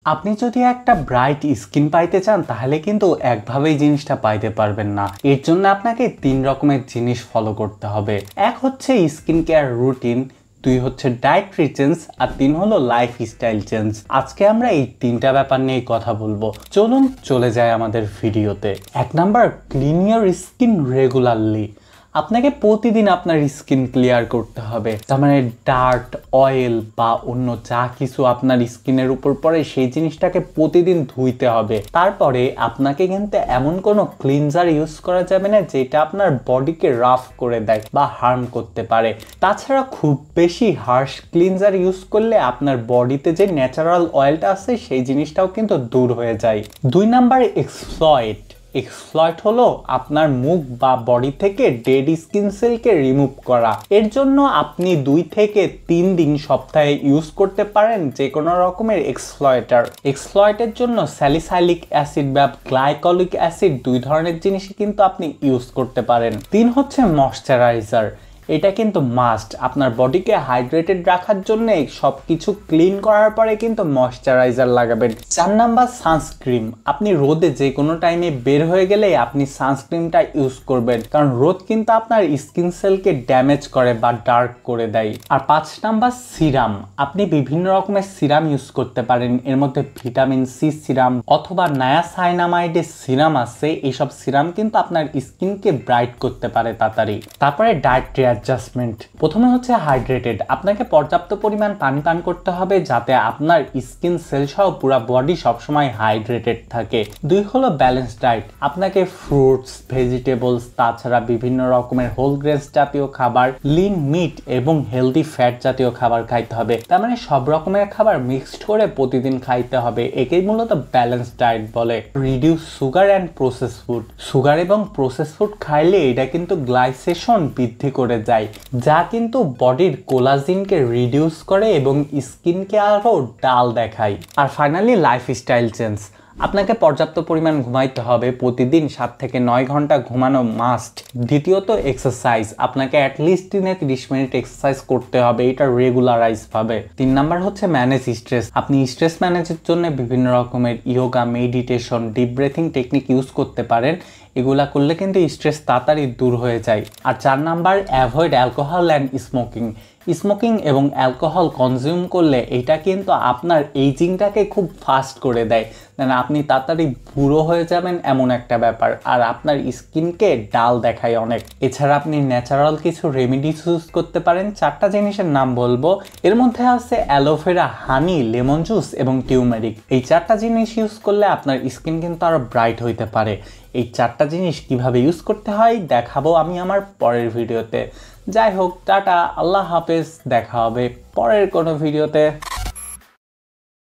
আপনি যদি একটা ব্রাইট স্কিন পাইতে চান তাহলে কিন্তু একভাবেই জিনিসটা পাইতে পারবেন না। এর জন্য আপনাকে 3 রকমের জিনিস ফলো করতে হবে। এক হচ্ছে স্কিন কেয়ার রুটিন, 2 হচ্ছে ডায়েটরি চেঞ্জ, আর 3 হলো লাইফস্টাইল চেঞ্জ। আজকে আমরা এই 3টা ব্যাপার নিয়ে কথা বলবো। চলুন চলে যায় আমাদের ভিডিওতে। 1 number, clean your skin regularly. আপনাকে প্রতিদিন আপনার স্কিন ক্লিয়ার করতে হবে। তার মানে ডার্ট, অয়েল বা অন্য যা কিছু আপনার স্কিনের উপর পড়ে সেই জিনিসটাকে প্রতিদিন ধুইতে হবে। তারপরে আপনাকে কিন্তু এমন কোনো ক্লিনজার ইউজ করা যাবে না যেটা আপনার বডিকে রাফ করে দেয় বা হার্ম করতে পারে। তাছাড়া খুব বেশি হার্শ ক্লিনজার ইউজ করলে আপনার বডিতে যে ন্যাচারাল অয়েলটা আছে সেই জিনিসটাও কিন্তু দূর হয়ে যায়। 2 নাম্বার, এক্সপ্লয়েট হলো আপনার মুখ বা বডি থেকে ডেড স্কিন সেলকে রিমুভ করা। এর জন্য আপনি 2 থেকে 3 দিন সপ্তাহে ইউজ করতে পারেন যে কোনো রকমের এক্সপ্লয়েটের জন্য স্যালিসাইলিক অ্যাসিড বা গ্লাইকলিক অ্যাসিড 2 ধরনের জিনিসই কিন্তু আপনি ইউজ করতে পারেন। 3 হচ্ছে ময়শ্চারাইজার। এটা কিন্তু মাস্ট। আপনার বডিকে হাইড্রেটেড রাখার জন্য সব কিছু ক্লিন করার পরে কিন্তু ময়শ্চারাইজার লাগাবেন। 4 নাম্বার, সানস্ক্রিন। আপনি রোদে যে কোনো টাইমে বের হয়ে গেলে আপনি সানস্ক্রিনটা ইউজ করবেন, কারণ রোদ কিন্তু আপনার স্কিন সেলকে ড্যামেজ করে বা ডার্ক করে দেয়। আর 5 নাম্বার, সিরাম। আপনি বিভিন্ন রকমের সিরাম ইউজ করতে পারেন। এর মধ্যে ভিটামিন সি সিরাম অথবা নায়াসাইনামাইডের সিরাম আছে। এইসব সিরাম কিন্তু আপনার স্কিনকে ব্রাইট করতে পারে তাড়াতাড়ি। তারপরে ডায়েটরি অ্যাডজাস্টমেন্ট। প্রথমে হচ্ছে হাইড্রেটেড। আপনাকে পর্যাপ্ত পরিমাণ পানি পান করতে হবে যাতে আপনার স্কিন সেল সহ পুরো বডি সবসময় হাইড্রেটেড থাকে। 2 হলো ব্যালেন্স ডায়েট। আপনাকে ফ্রুটস, ভেজিটেবলস, তাছাড়া বিভিন্ন রকমের হোল গ্রেনস জাতীয় খাবার, লিন মিট এবং হেলদি ফ্যাট জাতীয় খাবার খাইতে হবে। তার মানে সব রকমের খাবার মিক্সড করে প্রতিদিন খাইতে হবে। একেই মূলত ব্যালেন্স ডায়েট বলে। Reduce sugar and process food. Sugar এবং প্রসেস ফুড খাইলে এটা কিন্তু গ্লাইসেশন বৃদ্ধি করে যায়, যা কিন্তু বডির কোলাজিনকে রিডিউস করে এবং স্কিনকে আরো ডাল দেখায়। আর ফাইনালি লাইফস্টাইল চেঞ্জ। আপনাকে পর্যাপ্ত পরিমাণ ঘুমাইতে হবে। প্রতিদিন 7 থেকে 9 ঘন্টা ঘুমানো মাস্ট। দ্বিতীয়ত এক্সারসাইজ। আপনাকে অ্যাটলিস্ট দিনে 30 মিনিট এক্সারসাইজ করতে হবে, এটা রেগুলারাইজ ভাবে। 3 নাম্বার হচ্ছে ম্যানেজ স্ট্রেস। আপনি স্ট্রেস ম্যানেজের জন্য বিভিন্ন রকমের yoga, meditation, deep breathing technique use করতে পারেন। এগুলা করলে কিন্তু স্ট্রেস তাড়াতাড়ি দূর হয়ে যায়। আর 4 number, avoid alcohol and smoking এবং অ্যালকোহল কনজিউম করলে এটা কিন্তু আপনার এইজিংটাকে খুব ফাস্ট করে দেয়। মানে আপনি তাড়াতাড়ি বুড়ো হয়ে যাবেন এমন একটা ব্যাপার, আর আপনার স্কিনকে ডাল দেখায় অনেক। এছাড়া আপনি ন্যাচারাল কিছু রেমেডিস ইউজ করতে পারেন। 4টা জিনিসের নাম বলবো। এর মধ্যে আছে অ্যালোভেরা, হানি, লেমন জুস এবং টিউমেরিক। এই 4টা জিনিস ইউজ করলে আপনার স্কিন কিন্তু আরো ব্রাইট হইতে পারে। এই 4টা জিনিস কিভাবে ইউজ করতে হয় দেখাবো আমি আমার পরের ভিডিওতে। যাই হোক, টাটা, আল্লাহ হাফেজ। দেখা হবে পরের কোনো ভিডিওতে।